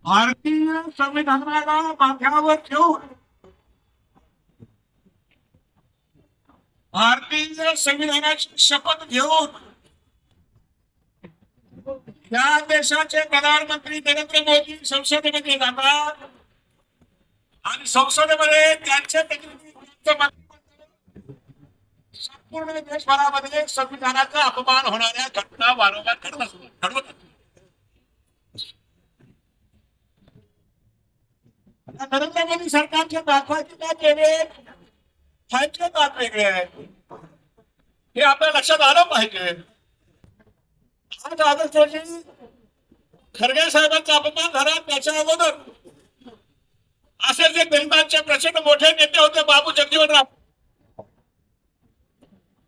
भारतीय संविधानाला माथ्यावर ठेवून भारतीय संविधानाची शपथ घेऊन या देशाचे प्रधानमंत्री नरेंद्र मोदी संसदेमध्ये जातात आणि संसदेमध्ये त्यांचे प्रतिनिधी संपूर्ण देशभरामध्ये संविधानाचा अपमान होणाऱ्या घटना वारंवार घडवत नरेंद्र मोदी सरकारचे दाखवायचे काय केले खायचे दात वेगळे आहेत हे आपल्या लक्षात आलं पाहिजे. आज ऑगस्ट रोजी खरगे साहेबांचा अपमान झाला त्याच्या अगोदर असे जे गरिबांचे प्रचंड मोठे नेते होते बाबू जगजीवनराव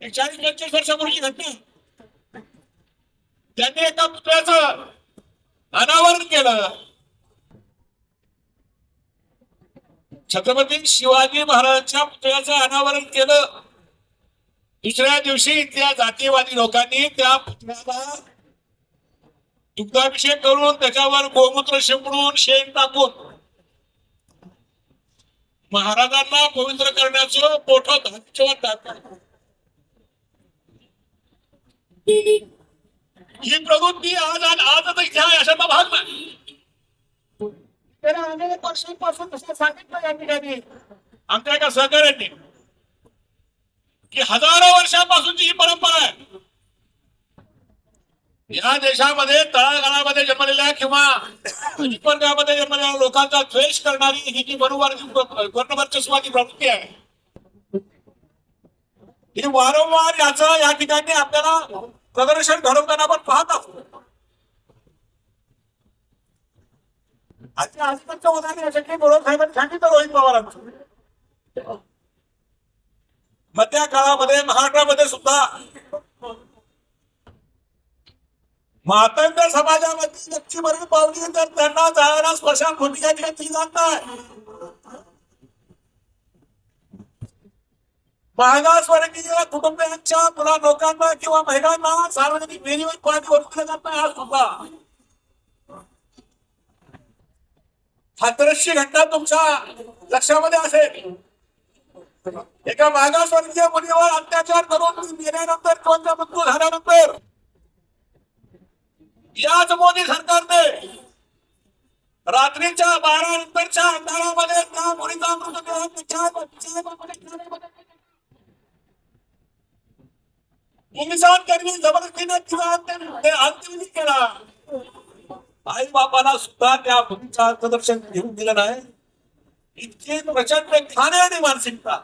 40-25 वर्षापूर्वी घटना त्यांनी एका पुतळ्याचं अनावरण केलं. छत्रपती शिवाजी महाराजांच्या पुतळ्याचं अनावरण केलं. दुसऱ्या दिवशी त्या जातीयवादी लोकांनी त्या पुतळ्याला दुग्धाभिषेक करून त्याच्यावर गोमूत्र शिंपडून शेण टाकून महाराजांना पवित्र करण्याचं मोठं धार्मिक टाकलं. ही प्रवृत्ती आजच इथे आहे अशाचा भाग नाही. त्याला अनेक वर्षांपासून असं सांगितलं या ठिकाणी आमच्या एका सहकार्याने की हजारो वर्षांपासूनची ही परंपरा आहे. या देशामध्ये तळागाळामध्ये जन्मलेल्या किंवा वर्गामध्ये जन्मलेल्या लोकांचा द्वेष करणारी ही जी वर्णवर्चस्वादी प्रवृत्ती आहे ही वारंवार याचं या ठिकाणी आपल्याला प्रदर्शन घडवताना आपण पाहत आहोत. आजकालचं उदाहरण यासाठी बोलत साहेबांनी सांगितलं रोहित पवारांचं मध्या काळामध्ये महाराष्ट्रामध्ये सुद्धा मातंग समाजामध्ये व्यक्ती मरण पावली तर त्यांना जाळायला स्पर्शात भूमिका घेतली जात नाही. मागासवर्गीय कुटुंबियांच्या मुला लोकांना किंवा महिलांना सार्वजनिक वेळेवर पाणी वरलं जात नाही. आज सुद्धा हातरशी घटना तुमच्या लक्षामध्ये असेल. एका मागासवर्गीय मुलीवर अत्याचार करून गेल्यानंतर किंवा मृत्यू झाल्यानंतर याच मोदी सरकारने रात्रीच्या 12 नंतरच्या अंधारामध्ये त्या मुलीचा मृतदेह पोलिसांकरवी जबरदस्तीने अंत्यविधी केला. आई बापाला सुद्धा त्या मुलीचं प्रदर्शन घेऊन दिलं नाही. इतकी प्रचंड घाणेरडी मानसिकता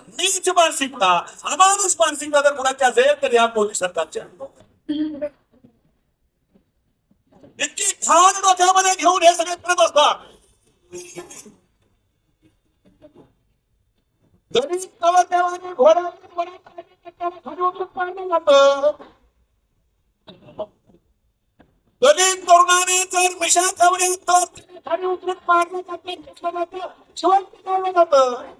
नीच मानसिकता अमानुष मानसिकता जर कुणाची असेल तर या मोदी सरकारच्या इतकी घाण डोक्यामध्ये घेऊन हे सगळे करत असतात. दलित नवरदेवाने दलित तरुणाने जर मिशा ठेवले तर खाली उतरून मारलं जातं शिवाय पिकवलं जातं.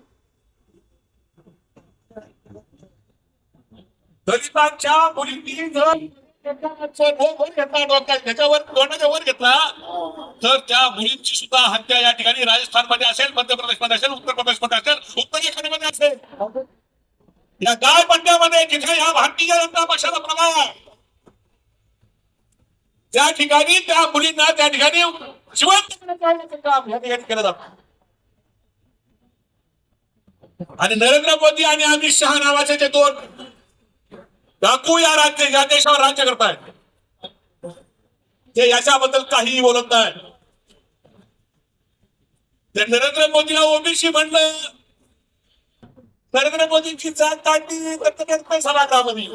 दलितांच्या मुलींनी जर त्याच्यावर तोंडाच्या वर घेतला तर त्या मुलींची सुद्धा हत्या या ठिकाणी राजस्थानमध्ये असेल, मध्य प्रदेशमध्ये असेल, उत्तर प्रदेशमध्ये असेल, उत्तराखंडमध्ये असेल, या गाय पंड्यामध्ये जिथे या भारतीय जनता पक्षाचा प्रभाव आहे त्या ठिकाणी त्या मुलींना त्या ठिकाणी जिवंत करण्याचं काम या ठिकाणी केलं जातं. आणि नरेंद्र मोदी आणि अमित शहा नावाचे जे दोन डाकू या देशावर राज्य करतायत ते याच्याबद्दल काहीही बोलत नाही. ते नरेंद्र मोदीला ओबीसी म्हणलं, नरेंद्र मोदींची जात काढली तर पैसा लागला म्हणे.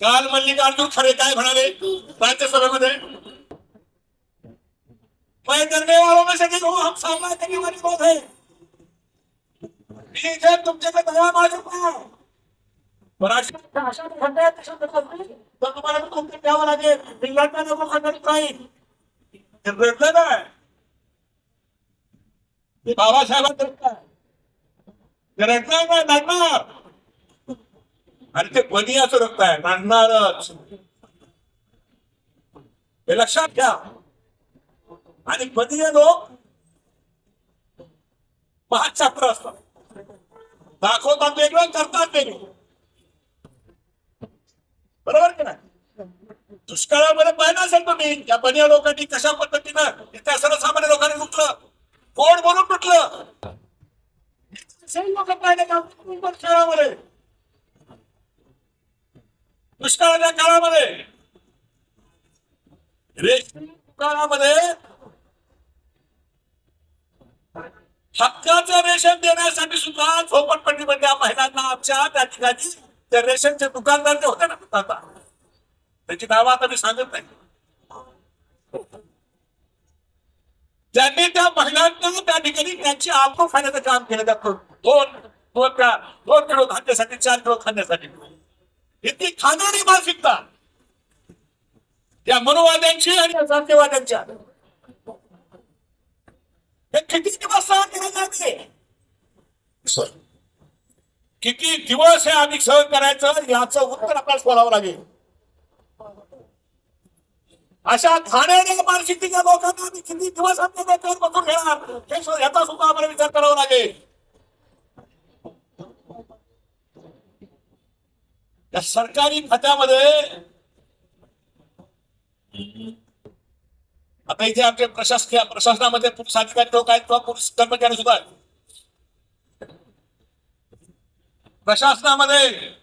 काल मल्लिकार्जुन खरे काय म्हणाले राज्यसभेमध्ये, मैं डरने वालों में से नहीं हूं, हम सामना करने वाली बात है. मी तुमच्याकडे दया मागतो पण अशा तर तुम्हाला तुमचं द्यावं लागेल. इंग्लंडला नको खंडन राहील रडलं काय ते बाबासाहेबांना रडणार नाही नाडणार आणि ते बनी असं रक्त आहे नाडणारच हे लक्षात घ्या. आणि बदीय लोक महाचक्र असतात, दाखवतात वेगळं, करतात वेगळं. बरोबर की नाही? दुष्काळामध्ये पाहिलं असेल तुम्ही या बनिया लोकांनी कशा पद्धतीनं त्या सर्वसामान्य लोकांनी लुटलं, कोण म्हणून लुटलं. लोक पाहिले का दुष्काळामध्ये, दुष्काळाच्या काळामध्ये रेशन दुकानामध्ये हक्काचं रेशन देण्यासाठी सुद्धा झोपडपट्टीमधल्या महिलांना आमच्या त्या ठिकाणी त्या रेशनचे दुकानदार जे होते ना आता, त्याची नावं आता मी सांगत नाही, त्यांनी त्या महिलांना त्या ठिकाणी त्यांची आवक खाण्याचं काम केलं जातं. दोन किलो खाण्यासाठी, 4 किलो खाण्यासाठी. इतकी खाणारी मानसिकता त्या मनुवाद्यांची आणि जातीवाद्यांच्या. हे किती दिवस सहन केले जाते, किती दिवस हे आम्ही सहन करायचं, याचं उत्तर आपल्याला बोलावं लागेल. अशा खाण्याच्या मानसिकतेच्या लोकांना आम्ही किती दिवस आपल्या डोक्यावर बसून घेणार, याचा सुद्धा आम्हाला विचार करावा लागेल. त्या सरकारी खात्यामध्ये आता इथे आमचे प्रशासनामध्ये पोलीस अधिकारी लोक आहेत किंवा पोलीस कर्मचारी सुद्धा आहेत. प्रशासनामध्ये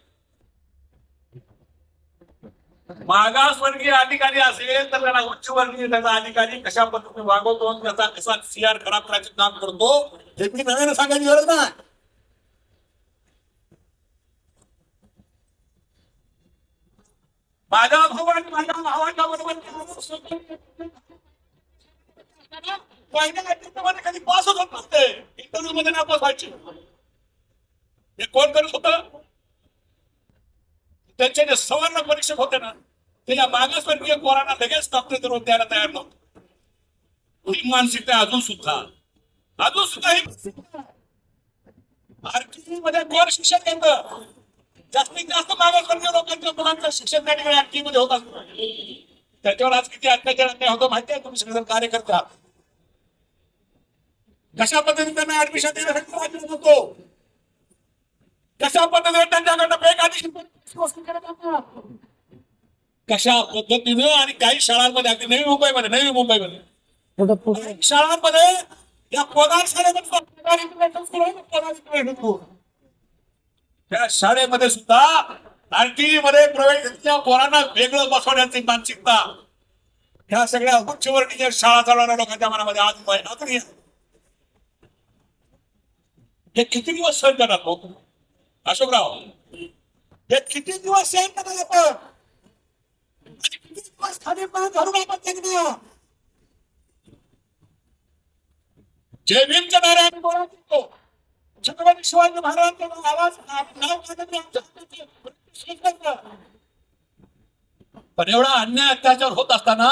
मागासवर्गीय अधिकारी असेल तर त्याला उच्चवर्गीय त्याचा अधिकारी कशा पद्धतीने वागवतो, त्याचा कसा सीआर खराब करायचं काम करतो, हे मी नव्यानं सांगायची गरज नाही. माझ्या भाऊ आणि माझ्या भावाच्या बरोबर पहिल्या कधी पास होत नसते, इंटरव्ह्यू मध्ये नापास व्हायचे. हे कोण करत होत? त्यांचे जे सवर्ण परीक्षक होते ना, ते या मागासवर्गीय पोरांना लगेच नोकरी करून द्यायला तयार नव्हते. ही मानसिकता अजून सुद्धा ही आरटीई मध्ये कोण शिक्षण घेतं? जास्तीत जास्त मागासवर्गीय लोकांच्या मुलांचं शिक्षण त्या ठिकाणी आरटीई मध्ये होत असतं. त्याच्यावर आज किती अत्याचार अन्याय होतो माहिती आहे? तुम्ही सगळेजण कार्यकर्ते आहात. कशा पद्धतीने त्यांना ऍडमिशन देण्यासाठी राज्य होतो, कशा पद्धतीने त्यांच्याकडनं बेकायदेशीर, कशा पद्धतीनं. आणि काही शाळांमध्ये अगदी नवी मुंबईमध्ये शाळांमध्ये या पगार त्या शाळेमध्ये सुद्धा आरटीई मध्ये प्रवेश पोरांना वेगळं बसवण्याची मानसिकता ह्या सगळ्या उच्चवर्गीय शाळा चालवणाऱ्या लोकांच्या मनामध्ये आज हे किती दिवस सहन करणार लोक? अशोकराव, हे किती दिवस सहन करणार आपण? आणि किती दिवस खाली धरून आपण त्यांना जय भीमच्या नाऱ्याने बोलत होतो. छत्रपती शिवाजी महाराजांचा आवाज पण एवढा अन्याय अत्याचार होत असताना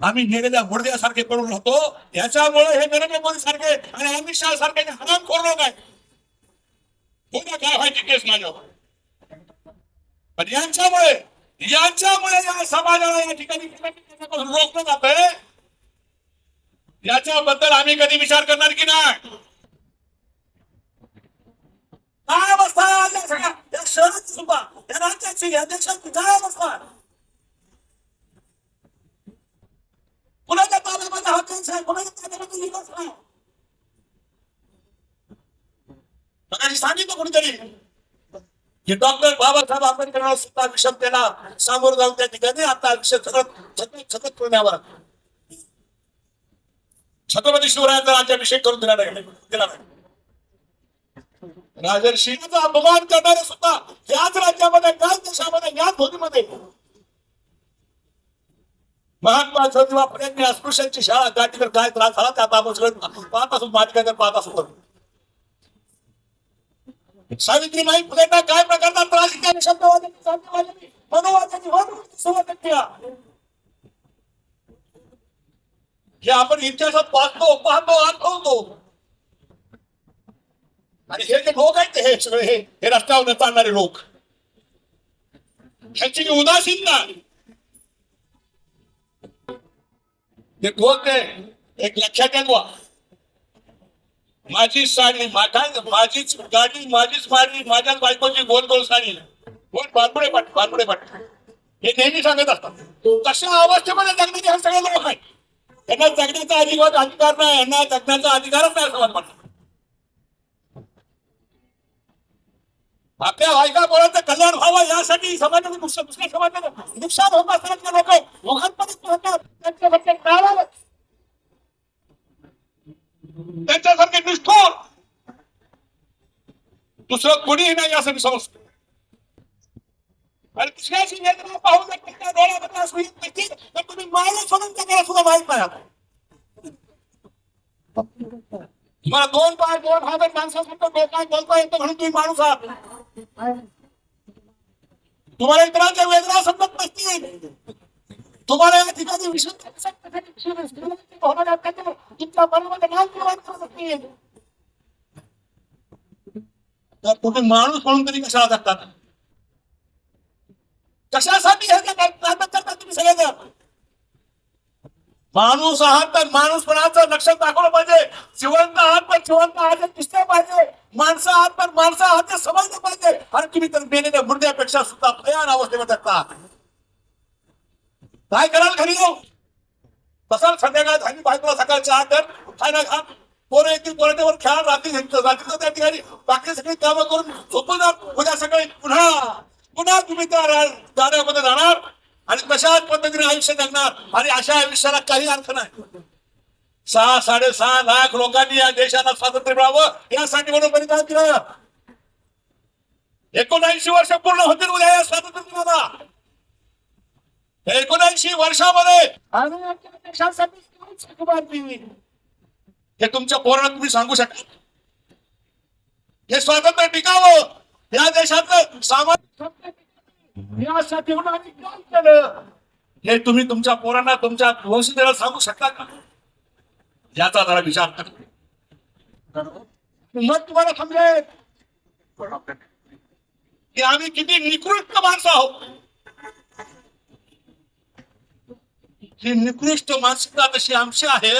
आम्ही नेलेल्या मुडद्यासारखे पडून राहतो. याच्यामुळे हे नरेंद्र मोदी सारखे आणि अमित शहा सारखे हराम खोर लोक आहेत. काय व्हायची केस माझ्यावर, पण यांच्यामुळे या समाजाला या ठिकाणी रोखलं जातंय. याच्याबद्दल आम्ही कधी विचार करणार की नाही? काय अवस्था या शहराची सुद्धा, या राज्याची, या देशाची काय अवस्था? कुणाच्या ताब्यामध्ये हा केस आहे, कुणाच्या ताब्यामध्ये ही गोष्ट आहे? सांगितलं कोणीतरी की डॉक्टर बाबासाहेब आंबेडकरांना सुद्धा विषमतेला सामोरं जाऊन त्या ठिकाणी आता विषय सतत करण्यावर छत्रपती शिवरायांचा राज्याभिषेक करून दिला नाही. राजर्षीचा अपमान करणारे सुद्धा याच राज्यामध्ये, याच देशामध्ये, याच भूमीमध्ये महात्मा ज्योतिबा फुलेंनी अस्पृश्यांची शाळा त्या ठिकाणी काय त्रास झाला त्या पाहत असून मालिका पाहत असतो. सावित्रीबाई फुलेंना काय प्रकारचा त्रास हे आपण इतिहासात पाहतो आठवतो. आणि हे जे लोक आहेत हे सगळे हे रस्त्यावर चालणारे लोक, ह्यांची उदासीनता ते कोण ते एक लक्षात ठेवा, माझी साडी माझीच गाडी माझीच माडी माझ्याच बायकोची गोल गोल साडी गोल बारबुडे पाट बारबुडे पाट हे नेहमी सांगत असतात. कशा अवस्थेमध्ये जगण्याचे हे सगळे लोक आहेत. त्यांना जगण्याचा अधिकार नाही, यांना जगण्याचा अधिकारच नाही असं मला वाटतं. आपल्या बायका पोरांचं कल्याण व्हावं यासाठी समाजाने दुसऱ्या समाजाने नुकसान होत असताना लोक त्यांच्यासारखे निष्ठुर दुसरं कोणीही नाही असं मी समजतो. आणि दुसऱ्याची वेदना पाहून जर डोळ्यामध्ये असू येत नसतील तर तुम्ही माणूस म्हणून त्याला सुद्धा माहित नाही. तुम्हाला दोन पाय दोन हात माणसासारखं डोका बोलता येतं म्हणून तुम्ही माणूस आहात. तुम्हाला इतरांच्या वेदना समजत नसतील, तुम्हाला या ठिकाणी तुमच्या मनामध्ये नाही निर्माण करत असतील तर तुम्ही माणूस म्हणून तरी कशाला जगतात? कशासाठी हे करतात तुम्ही सगळे? माणूस आहात तर माणूसपणाचं लक्षात दाखवलं पाहिजे. जिवंत आहात तर जिवंत आहात दिसलं पाहिजे. माणसं आहात तर माणसं आहात ते समजलं पाहिजे. आणि तुम्ही तर मेलेल्या मुर्द्यापेक्षा सुद्धा भयान अवस्थेमध्ये जगतात. काय कराल घरी जाऊ? बसाल संध्याकाळ झाली बायकोला सकाळ चहा कर खायला खा, पोरं येतील पोरांवर खेळा, रात्रीचं त्या ठिकाणी बाकी सगळी कामं करून झोपून उद्या सकाळी पुन्हा तुम्ही त्या गाड्यामध्ये जाणार आणि तशाच पद्धतीने आयुष्य जगणार. आणि अशा आयुष्याला काही अर्थ नाही. 6-6.5 लाख लोकांनी या देशाला स्वातंत्र्य मिळावं यासाठी म्हणून बलिदान दिलं. 79 वर्ष पूर्ण होतील उद्या या स्वातंत्र्य दिनाला. 79 वर्षामध्ये हे तुमच्या पोरांना तुम्ही सांगू शकाल? हे स्वातंत्र्य टिकावं या देशाचं सामाजिक यासाठी काय केलं हे तुम्ही तुमच्या पोरांना तुमच्या वंशजाला सांगू शकता का? याचा जरा विचार करा. मग तुम्हाला समजेल की आम्ही किती निकृष्ट माणसं आहोत. ही निकृष्ट मानसिकता जशी आमची आहे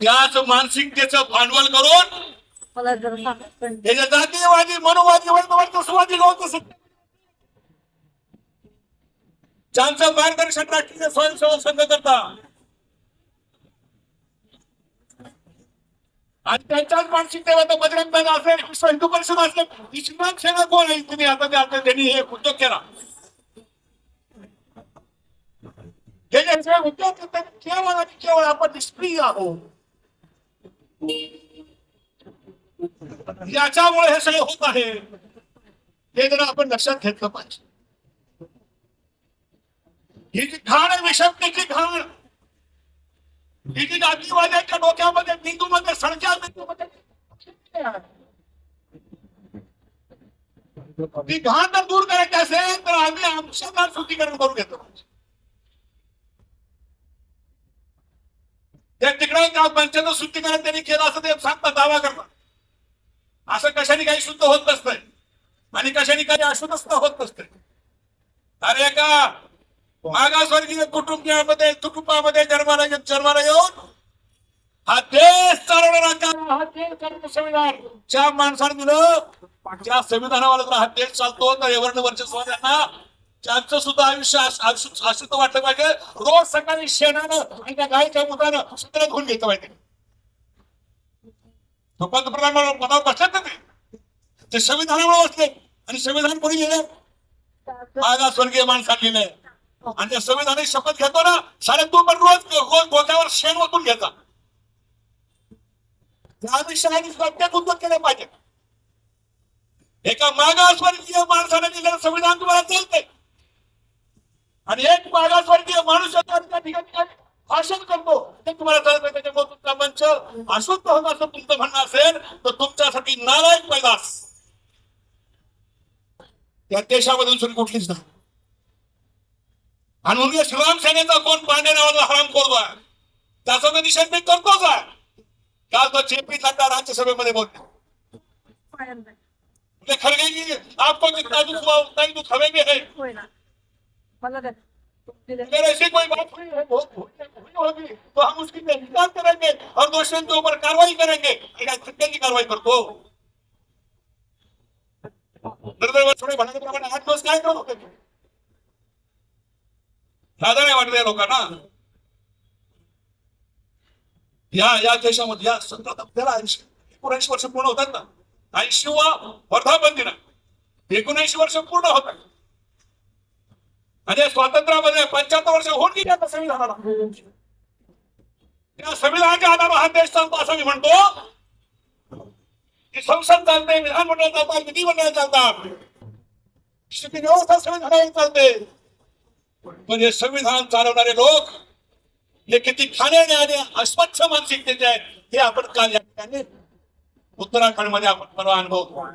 त्याच मानसिकतेचं भांडवल करून हे जे जातीयवादी मनोवादी वर्णवादी लोक ज्यांचं मार्गदर्शन राष्ट्रीय स्वयंसेवक संघ करता आणि त्यांच्याच मानसिकतेवर बजरंग दल असेल, विश्व हिंदू परिषद असेल, इस्लाम सेना कोण आहे तुम्ही आता त्यांनी हे उद्योग केला. हे जे उद्योग केवळ आणि केवळ आपण निष्क्रिय आहोत. याच्यामुळे हे सगळे होत आहे हे जरा आपण लक्षात घेतलं पाहिजे. ही जी घाण आहे विषमतेची घाण, ही जी जातीवाद्यांच्या डोक्यामध्ये मेंदूमध्ये सडक्या मेंदूमध्ये ती घाण जर दूर करायची असेल तर आम्ही आमच्या शुद्धीकरण करून घेतो. त्या तिकडे पंचायत शुद्धीकरण त्यांनी केलं असं ते सांगतात, दावा करतात. असं कशाने काही शुद्ध होत नसतंय आणि कशाने काही अशुद्ध होत नसतंय. अरे का मागासवर्गीय कुटुंबामध्ये जन्माला येऊन हा देश चालवणारा हा देश संविधान ज्या माणसाने दिलं त्या संविधानावर हा देश चालतो तर वर्णवर्चस्व त्यांना त्यांचं सुद्धा आयुष्य असं वाटलं पाहिजे. रोज सकाळी शेणानं आणि त्या गायच्या मुद्दानं सगळं धुवून घेतलं पाहिजे. पंतप्रधान पदावर बसत नाही ते संविधानामुळे बसले आणि संविधान कोणी लिहिलं? मागासवर्गीय माणसाने लिहिलंय. आणि त्या संविधानाची शपथ घेतो ना सारे तू पण रोज डोक्यावर शेण ओतून घेता. त्याविषयी प्रत्येक उद्योग केले पाहिजे. एका मागासवर्गीय माणसाने दिलेलं संविधान तुम्हाला चालतंय आणि एक मागासवर्गीय माणूस त्या ठिकाणी भाषण करतो ते तुम्हाला चालत नाही. त्याच्यामुळे तुमचा मंच अशुद्ध होत असं तुमचं म्हणणं असेल तर तुमच्यासाठी नालायक पैदास त्या देशामधून सुरू कुठलीच नाही. आणि उद्या श्रीराम सेनेचा कोण पांडे नावाचा हराम खोर आहे त्याचा तर निषेध मी करतोच आहे. काल तो जेपी नड्डा राज्यसभेमध्ये बोलतो खरगे की आपको जितना दुख हुआ उतना ही दुख हमें भी है. मेरे ऐसी कोई बात नहीं है. होगी तो हम उसकी तहकीकात करेंगे और दोषियों के ऊपर कार्रवाई करेंगे। सत्य की कार्रवाई करतो थोडे म्हणाल्याप्रमाणे 8 दिवस काय करत होते साधा नाही वाटत या लोकांना। या देशामध्ये या त्याला 79 वर्ष पूर्ण होतात ना, 80वा वर्धापन दिन 79 वर्ष पूर्ण होतात आणि स्वातंत्र्यामध्ये 75 वर्ष होऊन गेली आता संविधानाला। या संविधानाच्या आधारावर हा देश चालतो असं मी म्हणतो की संसद चालते, विधानमंडळ चालतात, विधिमंडळ चालतात, शिक्षण व्यवस्था संविधानावर चालते। पण हे संविधान चालवणारे लोक हे किती खाण्याने आणि अस्वच्छ मानसिकतेचे आहेत हे आपण काल या ठिकाणी उत्तराखंड मध्ये आपण परवा अनुभवतो।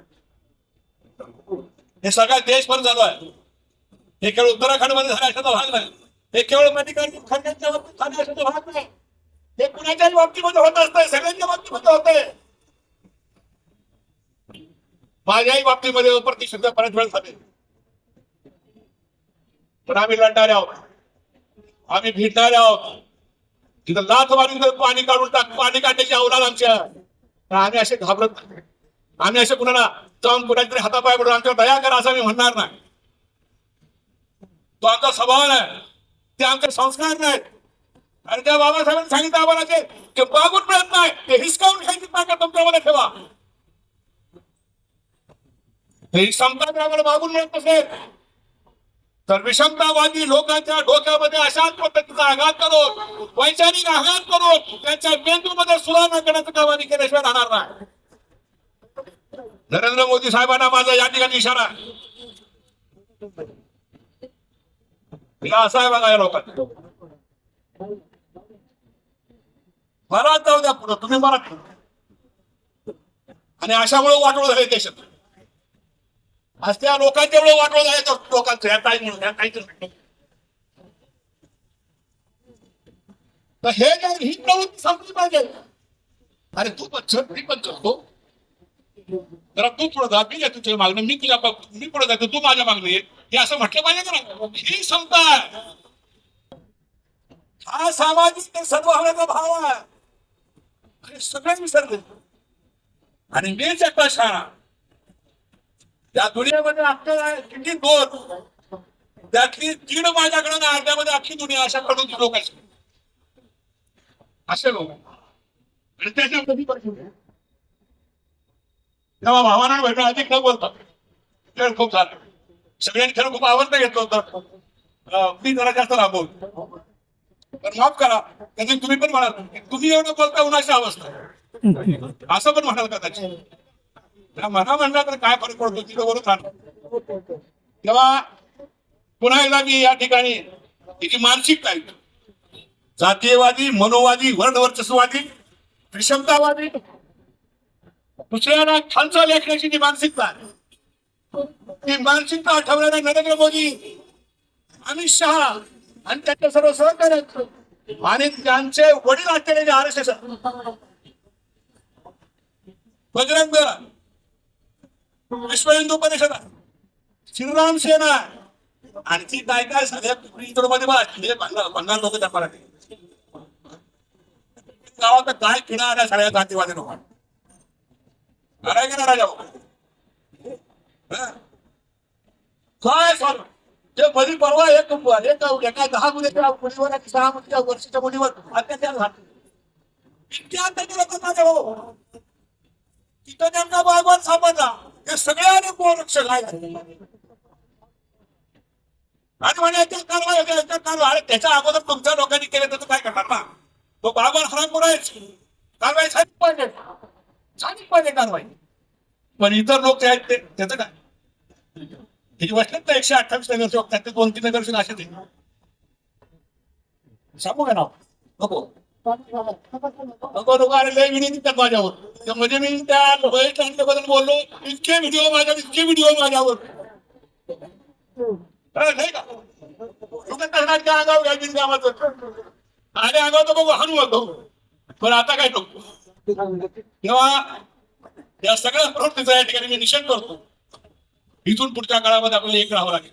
हे सगळा देशभर झालो आहे, हे केवळ उत्तराखंड मध्ये झाला अशाचा भाग नाही, हे केवळ मल्लिकार्जुन खरगेंच्या बाबतीत झाले अशाचा भाग नाही, हे कुणाच्याही बाबतीमध्ये होत असते, सगळ्यांच्या बाबतीमध्ये होते। माझ्याही बाबतीमध्ये प्रतिशत बऱ्याच वेळ झाले, पण आम्ही लढणारे आहोत, आम्ही भिडणारे आहोत। तिथं लाथ मारून पाणी काढून पाणी काढण्याची अवलाद आमच्या, आम्ही असे घाबरत नाही, आम्ही असे कुणाला जाऊन कुणातरी हातापाय पडून आमच्यावर दया करा असं मी म्हणणार नाही। तो आमचा स्वभाव नाही, ते आमचे संस्कार नाहीत। आणि त्या बाबासाहेबांनी सांगितलं आम्हाला की मागून मिळत नाही, ते हिसकावून घ्यायची ताकद तुमच्यामध्ये ठेवा। ही समता आम्हाला मागून मिळत नसेल तर विषमतावादी लोकांच्या डोक्यामध्ये अशाच पद्धतीचा आघात करून, वैचारिक आघात करून त्यांच्या मेंदूमध्ये सुधारणा करण्याचं काम आम्ही केल्याशिवाय राहणार नाही। नरेंद्र मोदी साहेबांना माझा या ठिकाणी इशारा असा आहे बघा, या लोकांना मला जाऊ द्या पुढे, तुम्ही मला आणि अशामुळे वाटोळ झाले देशात, आज त्या लोकांच्या वेळ वाटोळ झाले लोकांचं या काही म्हणून या काहीच। तर हे काय ही प्रवृत्ती संपली पाहिजे। अरे तू पण चल, मी पण चलतो, जरा तू पुढे जा, मी तुझ्या मागणं, मी पुढे जातो, तू माझ्या मागणं ये, हे असं म्हटलं पाहिजे का? ही समता आहे, हा सामाजिक सद्भावनेचा भाव आहे। आणि सगळे विसरले आणि मीच एकटा शाळा त्या दुनियामध्ये आपल्याला किती दोन, त्यातली 3 माझ्याकडे ना, अर्ध्यामध्ये अख्खी दुनिया अशा कडून लोक असे लोक आणि त्याच्या कधी तेव्हा भावांना भेटणं अधिक न बोलतात, खेळ खूप झालं, सगळ्यांनी खेळ खूप आवडतं घेतलं होतं, मी जरा जास्त राबवतो, पण माफ करा कधी तुम्ही पण म्हणाल तुम्ही एवढं बोलता उन्हाची अवस्था असं पण म्हणाल कदाचित, म्हणा म्हणला तर काय फरक पडतो, तिथं बरोबर राहणार। तेव्हा पुन्हा एकदा मी या ठिकाणी तिची मानसिकता आहे, जातीयवादी, मनोवादी, वर्णवर्चस्ववादी, विषमतावादी, दुसऱ्याला खालचा लेखण्याची जी मानसिकता आहे, ती मानसिकता आठवणाऱ्या नरेंद्र मोदी, अमित शहा आणि त्यांच्या सर्व सहकारी आणि त्यांचे वडील असलेले RSS, बजरंग दल, विश्व हिंदू परिषद, श्रीराम सेना आणि ती काय काय सगळ्या मध्ये बंगाल लोक त्या मराठी गावात काय किडा आल्या सगळ्या जातीवादी लोकांना काय घेणार राजा काय चालू ते मध्ये परवा एका 10 मुलीच्या मुलीवर 6 मुलीच्या वर्षीच्या मुलीवर अत्याचार झाले, इतक्या लोकांना तिथं त्यांचा बाळगण सापडला, हे सगळ्यांनी गोरक्ष काय आणि म्हणे कारवाई त्याच्या अगोदर तुमच्या लोकांनी केले तर काय करणार ना, तो बाळगण हराम करायची कारवाई झाली पाहिजे कारवाई। पण इतर लोक आहेत ते त्याचं काय, त्याची बसलेत ना 128 नगरसेवक, त्याचे 2-3 नगरसेवक असे ते सांगू का नाव नको नको अरे लय विनंती त्यात माझ्यावर, म्हणजे मी त्या बद्दल बोललो, इतके व्हिडिओ माझ्यावर नाही का लोकांच्या अंगावर घ्यायची कामाचं आणि अंगावर तो बघू हाणू होतो, पण आता काय नको। तेव्हा या सगळ्या प्रवृत्तीचा या ठिकाणी मी निषेध करतो। इथून पुढच्या काळामध्ये आपल्याला एक राहावं लागेल,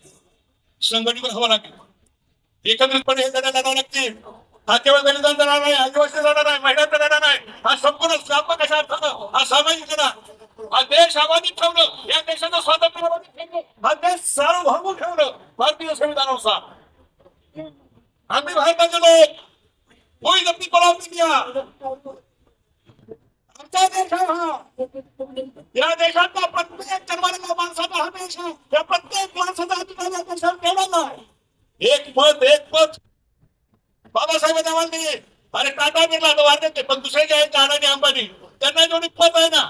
संघटित राहावं लागेल, एकत्रितपणे हे लढा लढावं लागतील। हा केवळ दलितांचा लढा नाही, आदिवासीचा लढा नाही, महिलांचा लढा नाही, हा संपूर्ण व्यापक अशा अर्थानं हा सामाजिक लढा, हा देश आबाधित ठेवणं, या देशाचं स्वातंत्र्य आबाधित ठेवणं, हा देश सार्वभौम ठेवणं भारतीय संविधानानुसार. आम्ही भारताचे लोक कोई अपनी पड़ाव दिया आमचा देश आहे हा. या देशातला प्रत्येक जन्मलेल्या माणसाचा हा देश आहे. या प्रत्येक माणसाचा अधिकार या देशात केलेला आहे. एक पद बाबासाहेबांनी आम्हाला दिली. अरे टाटा बिर्ला तो वाढते, पण दुसरे जे आहेत अडाणी अंबानी त्यांना जेवढी पद आहे ना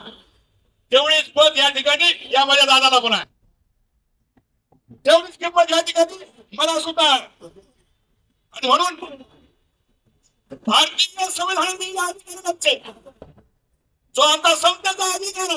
तेवढीच पद या ठिकाणी या माझ्या दादाला पण आहे. तेवढीच किंमत या ठिकाणी मला सुद्धा. आणि म्हणून भारतीय संविधानाने या अधिकाराचे जो आता संस्थेचा अधिकार